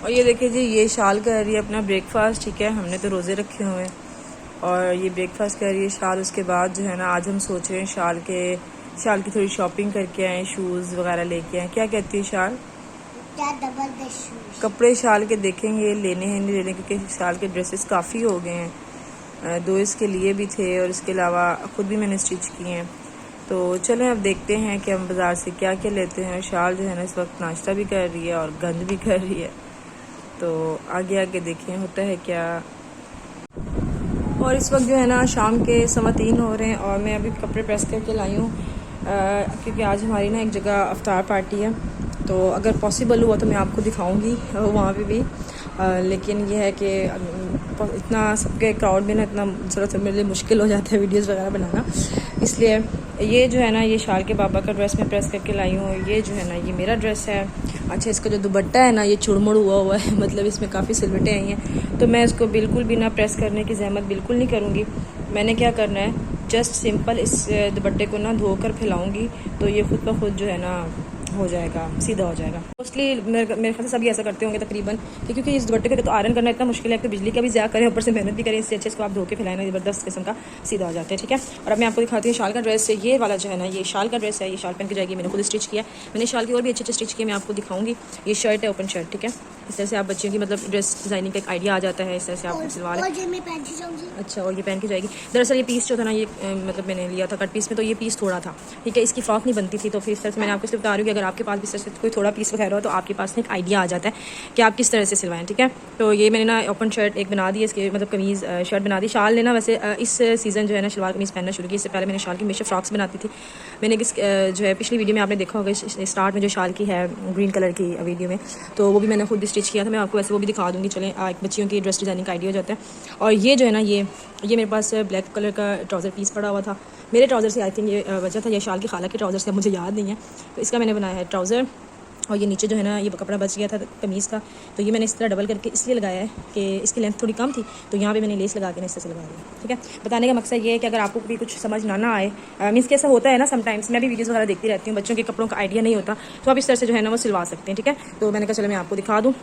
और ये देखिए जी, ये शाल कर रही है अपना ब्रेकफास्ट। ठीक है, हमने तो रोज़े रखे हुए हैं और ये ब्रेकफास्ट कर रही है शाल। उसके बाद जो है ना, आज हम सोच रहे हैं शाल की थोड़ी शॉपिंग करके आए, शूज़ वगैरह लेके आए। क्या कहती है शाल? क्या जबरदस्त शूज। कपड़े शाल के देखेंगे लेने हैं नहीं लेने, क्योंकि शाल के ड्रेसेस काफ़ी हो गए हैं। 2 इसके लिए भी थे और इसके अलावा ख़ुद भी मैंने स्टिच किए हैं। तो चलें अब देखते हैं कि हम बाज़ार से क्या क्या लेते हैं। शाल जो है ना इस वक्त नाश्ता भी कर रही है और गंद भी कर रही है, तो आगे आगे देखें होता है क्या। और इस वक्त जो है ना शाम के 3:15 हो रहे हैं और मैं अभी कपड़े प्रेस करके लाई हूँ, क्योंकि आज हमारी ना एक जगह अफ्तार पार्टी है। तो अगर पॉसिबल हुआ तो मैं आपको दिखाऊंगी वहाँ पे भी, लेकिन यह है कि इतना सबके क्राउड में ना इतना ज़रा मेरे लिए मुश्किल हो जाता है वीडियोस वगैरह बनाना। इसलिए ये जो है ना, ये शाल के बाबा का ड्रेस मैं प्रेस करके लाई हूँ। ये जो है ना, ये मेरा ड्रेस है। अच्छा, इसका जो दुपट्टा है ना, ये चुड़मुड़ हुआ है, मतलब इसमें काफ़ी सिलवटें आई हैं। तो मैं इसको बिल्कुल भी ना प्रेस करने की जहमत बिल्कुल नहीं करूँगी। मैंने क्या करना है, जस्ट सिंपल इस दुपट्टे को ना धोकर फैलाऊँगी, तो ये खुद ब खुद जो है ना हो जाएगा, सीधा हो जाएगा। मोस्टली मेरे ख्याल से सभी ऐसा करते होंगे तकरीबन, क्योंकि इस दुपट्टे को तो आयरन करना इतना मुश्किल है कि बिजली का भी ज़्यादा करें, ऊपर से मेहनत भी करें। इससे अच्छे इसको आप धो के फैलाएं ना, ज़बरदस्त किस्म का सीधा हो जाता है। ठीक है, और अब मैं आपको दिखाती हूँ शाल का ड्रेस। ये वाला जो है ना, ये शाल का ड्रेस है, ये शाल पहन के जाएगी। मैंने खुद स्टिच किया, मैंने शाल की और भी अच्छे स्टिच किए, मैं आपको दिखाऊंगी। ये शर्ट है, ओपन शर्ट। ठीक है, इस तरह से आप बच्चियों की मतलब ड्रेस डिज़ाइनिंग का एक आइडिया आ जाता है। इस तरह से आप सिलवा लें। अच्छा, और ये पहन के जाएगी। दरअसल ये पीस जो था ना, ये मतलब मैंने लिया था कट पीस में, तो ये पीस थोड़ा था। ठीक है, इसकी फ्रॉक नहीं बनती थी, तो फिर इस तरह से मैंने आपको सिर्फ बता रही हूँ कि अगर आपके पास भी इस तरह से कोई थोड़ा पीस वगैरह हो तो आपके पास एक आइडिया आ जाता है कि आप किस तरह से सिलवाएं। ठीक है, तो ये मैंने ना ओपन शर्ट एक बना दी, इसके मतलब कमीज़ शर्ट बना दी। शाल ने ना वैसे इस सीज़न जो है ना शलवार कमीज़ पहनना शुरू की। इससे पहले मैंने शाल की हमेशा फ्रॉक्स बनाती थी। मैंने जो है पिछली वीडियो में आपने देखा होगा, स्टार्ट में जो शाल की है ग्रीन कलर की वीडियो में, तो वो भी मैंने खुद स्टिच किया था। मैं आपको वैसे वो भी दिखा दूँगी। चलें, एक बच्चियों की ड्रेस डिज़ाइनिंग का आइडिया हो जाता है। और ये जो है ना, ये मेरे पास ब्लैक कलर का ट्राउज़र पीस पड़ा हुआ था। मेरे ट्राउज़र से आई थिंक ये वजह था, ये शाल की खाला के ट्राउज़र से, मुझे याद नहीं है। तो इसका मैंने बनाया है ट्राउज़र। और ये नीचे जो है ना, ये कपड़ा बच गया था कमीज़ का, तो ये मैंने इस तरह डबल करके इसलिए लगाया है कि इसकी लेंथ थोड़ी कम थी, तो यहाँ पे मैंने लेस लगा के ना इस तरह से लगा दिया। ठीक है, बताने का मकसद ये है कि अगर आपको भी कुछ समझ ना आए, मीन्स कैसा होता है ना, समटाइम्स मैं भी वीडियोज़ वगैरह देखती रहती हूँ, बच्चों के कपड़ों का आइडिया नहीं होता, तो आप इस तरह से जो है ना वो सिलवा सकते हैं। ठीक है, तो मैंने कहा चलो मैं आपको दिखा दूँ।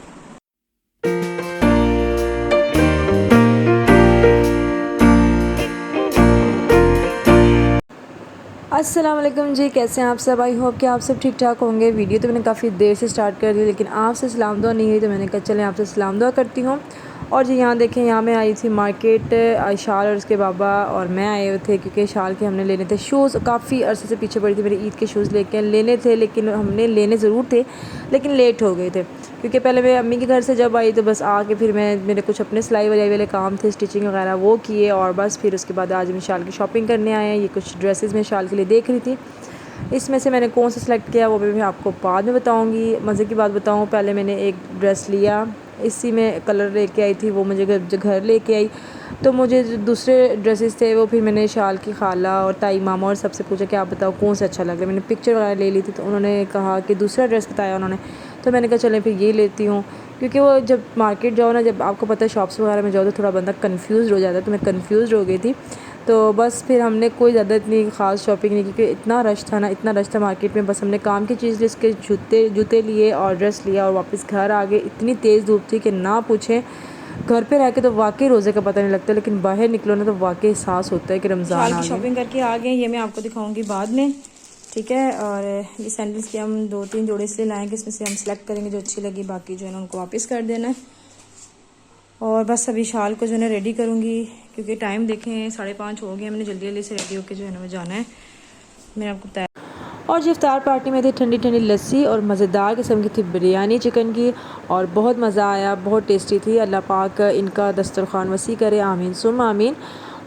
अस्सलाम वालेकुम जी, कैसे हैं आप सब? आई होप कि आप सब ठीक ठाक होंगे। वीडियो तो मैंने काफ़ी देर से स्टार्ट कर दी, लेकिन आपसे सलाम दुआ नहीं हुई, तो मैंने कहा चलें आपसे सलाम दुआ करती हूँ। और जी यहाँ देखें, यहाँ मैं आई थी मार्केट, शाल और उसके बाबा और मैं आए हुए थे, क्योंकि शाल के हमने लेने थे शूज़। काफ़ी अरसे से पीछे पड़ी थी, मेरे ईद के शूज़ लेने थे, लेकिन हमने लेने ज़रूर थे लेकिन लेट हो गए थे, क्योंकि पहले मैं अम्मी के घर से जब आई तो बस आके फिर मेरे कुछ अपने सिलाई वलाई वाले काम थे, स्टिचिंग वगैरह वो किए, और बस फिर उसके बाद आज मैं शाल की शॉपिंग करने आए हैं। ये कुछ ड्रेसेस मैं शाल के लिए देख रही थी, इसमें से मैंने कौन सा सिलेक्ट किया वो मैं आपको बाद में बताऊंगी। मज़े की बात बताऊं, पहले मैंने एक ड्रेस लिया, इसी में कलर लेके आई थी, वो मुझे घर लेके आई, तो मुझे जो दूसरे ड्रेसेस थे वो फिर मैंने शाल की खाला और ताई मामा और सबसे पूछा कि आप बताओ कौन सा अच्छा लग रहा है। मैंने पिक्चर वगैरह ले ली थी, तो उन्होंने कहा कि दूसरा ड्रेस बताया उन्होंने, तो मैंने कहा चलें फिर ये लेती हूँ। क्योंकि वो जब मार्केट जाओ ना, जब आपको पता है शॉप्स वगैरह में जाओ, तो थोड़ा बंदा कन्फ्यूज़ हो जाता है, तो मैं कन्फ्यूज़ हो गई थी। तो बस फिर हमने कोई ज़्यादा इतनी ख़ास शॉपिंग नहीं की, क्योंकि इतना रश था मार्केट में। बस हमने काम की चीज़ जिसके जूते लिए और ड्रेस लिया और वापस घर आ गए। इतनी तेज़ धूप थी कि ना पूछें। घर पे रह के तो वाकई रोज़े का पता नहीं लगता, लेकिन बाहर निकलो ना तो वाकई एहसास होता है कि रमज़ान आ गया। शाल की शॉपिंग करके आ गए, ये मैं आपको दिखाऊंगी बाद में। ठीक है, और ये सैंडल्स के हम 2-3 जोड़े इसलिए लाएंगे, इसमें से हम सेलेक्ट करेंगे जो अच्छी लगी, बाकी जो है ना उनको वापस कर देना है। और बस अभी शाल को जो है ना रेडी करूँगी, क्योंकि टाइम देखें 5:30 हो गए, मैंने जल्दी जल्दी से रेडी होकर जो है ना वो जाना है। मैंने आपको बताया। और जो इफ्तार पार्टी में थी ठंडी ठंडी लस्सी और मज़ेदार किस्म की थी बिरयानी चिकन की, और बहुत मज़ा आया, बहुत टेस्टी थी। अल्लाह पाक इनका दस्तरखान वसी करे, आमीन सुम आमीन,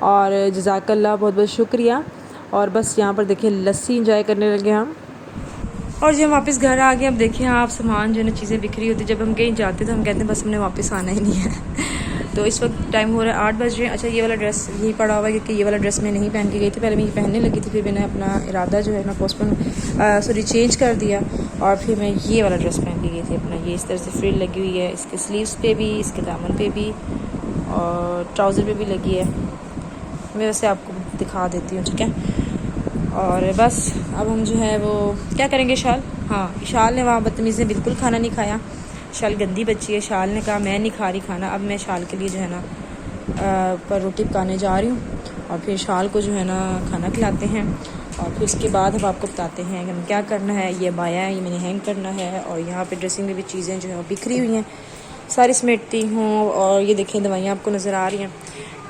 और जज़ाकल्लाह, बहुत बहुत शुक्रिया। और बस यहाँ पर देखिए लस्सी इंजॉय करने लगे हम। और जब हम वापस घर आ गए, अब देखिए आप सामान जो है ना चीज़ें बिखरी होती, जब हम कहीं जाते तो हम कहते हैं बस हमने वापस आना ही नहीं है। तो इस वक्त टाइम हो रहा है 8 बज रहे हैं। अच्छा, ये वाला ड्रेस यही पड़ा हुआ है, क्योंकि ये वाला ड्रेस मैं नहीं पहन के गई थी, पहले मैं ये पहनने लगी थी, फिर मैंने अपना इरादा जो है ना पोस्टपोन चेंज कर दिया, और फिर मैं ये वाला ड्रेस पहन के गई थी अपना। ये इस तरह से फ्रिल लगी हुई है, इसके स्लीव्स पे भी, इसके दामन पे भी, और ट्राउज़र पे भी लगी है। मैं वैसे आपको दिखा देती हूँ। ठीक है, और बस अब हम जो है वो क्या करेंगे, शाल, हाँ शाल ने वहाँ बदतमीज़ी ने बिल्कुल खाना नहीं खाया। शाल गंदी बच्ची है। शाल ने कहा मैं नहीं खा रही खाना। अब मैं शाल के लिए जो है ना पर रोटी पकाने जा रही हूँ और फिर शाल को जो है ना खाना खिलाते हैं और फिर उसके बाद हम आपको बताते हैं कि हमें क्या करना है। ये बाया है, ये मैंने हैंग करना है और यहाँ पे ड्रेसिंग में भी चीज़ें जो है वो बिखरी हुई हैं, सारी समेटती हूँ। और ये देखें दवाइयाँ आपको नज़र आ रही हैं।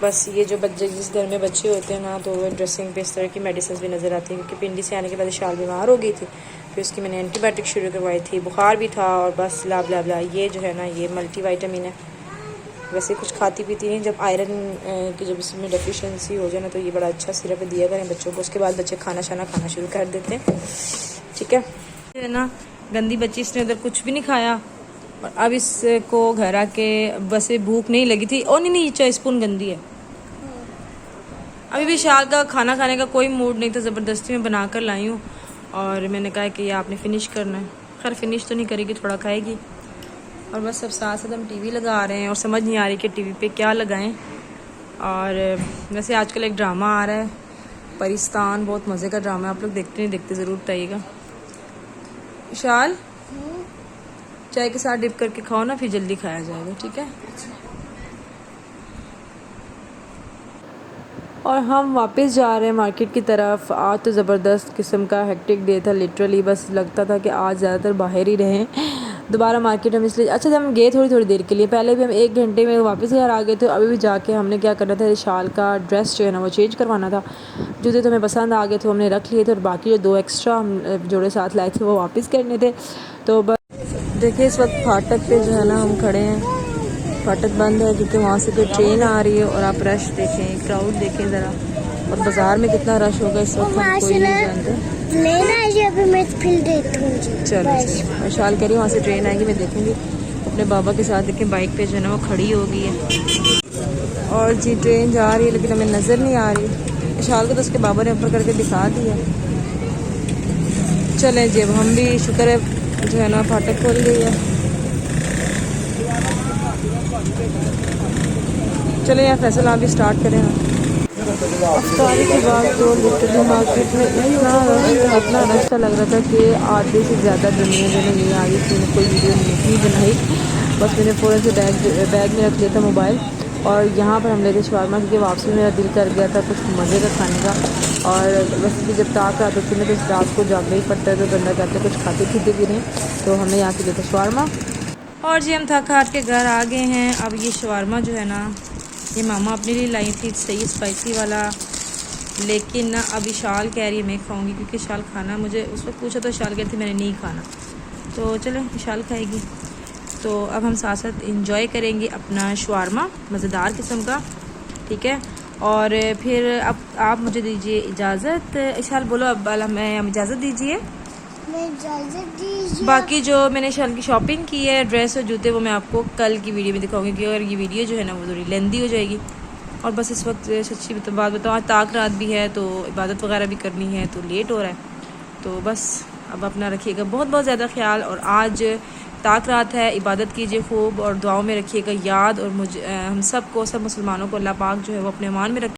बस ये जो बच्चे जिस घर में बच्चे होते हैं ना तो ड्रेसिंग पे इस तरह की मेडिसिन भी नज़र आती हैं, क्योंकि पिंडी से आने के बाद शाल बीमार हो गई थी, फिर उसकी मैंने एंटीबायोटिक शुरू करवाई थी, बुखार भी था और बस ला बला बला। ये जो है ना ये मल्टीविटामिन है। वैसे कुछ खाती पीती नहीं, जब आयरन की जब इसमें डेफिशिएंसी हो जाए ना तो ये बड़ा अच्छा सिरप दिया करें बच्चों को, उसके बाद बच्चे खाना खाना शुरू कर देते हैं। ठीक है ना। गंदी बच्ची, इसने उधर कुछ भी नहीं खाया और अब इसको घर आके बस भूख नहीं लगी थी। ओ नहीं, चाय स्पून गंदी है। अभी भी शाल का खाना खाने का कोई मूड नहीं था, ज़बरदस्ती में बना कर लाई हूँ और मैंने कहा कि ये आपने फ़िनिश करना है। खैर फ़िनिश तो नहीं करेगी, थोड़ा खाएगी। और बस सब साथ साथ हम टीवी लगा रहे हैं और समझ नहीं आ रही कि टीवी पे क्या लगाएं। और वैसे आजकल एक ड्रामा आ रहा है परिस्तान, बहुत मज़े का ड्रामा है। आप लोग देखते नहीं देखते ज़रूर बताइएगा। शाल चाय के साथ डिप करके खाओ ना, फिर जल्दी खाया जाएगा। ठीक है। और हम वापस जा रहे हैं मार्केट की तरफ। आज तो ज़बरदस्त किस्म का हेक्टिक डे था, लिटरली बस लगता था कि आज ज़्यादातर बाहर ही रहें। दोबारा मार्केट हम इसलिए अच्छा हम गए थोड़ी देर के लिए, पहले भी हम 1 घंटे में वापस घर आ गए थे। अभी भी जाके हमने क्या करना था, शाल का ड्रेस जो है ना वो चेंज करवाना था। जूते तो हमें पसंद आ गए थे, हमने रख लिए थे और बाकी जो 2 एक्स्ट्रा हम जोड़े साथ लाए थे वो वापस करने थे। तो बस देखिए इस वक्त फाटक पे जो है ना हम खड़े हैं। फाटक बंद है क्योंकि वहाँ से कोई ट्रेन आ रही है और आप रश देखें, क्राउड देखें ज़रा, और बाज़ार में कितना रश होगा इस वक्त हम कोई नहीं जानते। चलो मैं शाल कह रही हूँ वहाँ से ट्रेन आएगी, मैं देखूँगी अपने बाबा के साथ। देखें बाइक पे जो है ना वो खड़ी हो गई है और जी ट्रेन जा रही है लेकिन हमें नज़र नहीं आ रही। शाल को तो उसके बाबा ने ऊपर करके दिखा दिया। चलें जी अब हम भी, शुक्र है जो है ना फाटक खोल गई है। चले यार फैसल आप भी स्टार्ट करें ना। अफ्तारी के बाद तो लिटरली मार्केट में इतना रश लग रहा था कि आधे से ज़्यादा दुनिया जो नहीं आ रही थी। कोई वीडियो नहीं बनाई, बस मैंने फ़ौरन से बैग में रख लिया था मोबाइल। और यहाँ पर हम लेते शवारमा क्योंकि वापसी में मेरा दिल कर गया था कुछ मज़े का खाने का। और वैसे भी जब ताक रात होती है तो रात को जागना ही पड़ता है, तो बंदा कहते कुछ खाते पीते भी नहीं। तो हमने यहाँ से लिया था शवारमा और जी हम थक हार के घर आ गए हैं। अब ये शवारमा जो है ना ये मामा अपने लिए लाई थी, सही स्पाइसी वाला, लेकिन ना अभी शाल कह रही है मैं खाऊंगी क्योंकि शाल खाना, मुझे उस वक्त पूछा तो शाल कहती मैंने नहीं खाना। तो चलो शाल खाएगी। तो अब हम साथ साथ इंजॉय करेंगे अपना शवारमा मज़ेदार किस्म का। ठीक है। और फिर अब आप मुझे दीजिए इजाज़त। शाल बोलो अब हमें इजाज़त दीजिए। बाकी जो मैंने शाल की शॉपिंग की है, ड्रेस और जूते, वो मैं आपको कल की वीडियो में दिखाऊंगी क्योंकि अगर ये वीडियो जो है ना वो थोड़ी लेंदी हो जाएगी। और बस इस वक्त सच्ची बात बताओ आज ताक रात भी है तो इबादत वगैरह भी करनी है तो लेट हो रहा है। तो बस अब अपना रखिएगा बहुत ज़्यादा ख्याल। और आज ताक रात है, इबादत कीजिए खूब और दुआओं में रखिएगा याद। और मुझे हम सब को, सब मुसलमानों को अल्लाह पाक जो है वो अपने मान में रखे।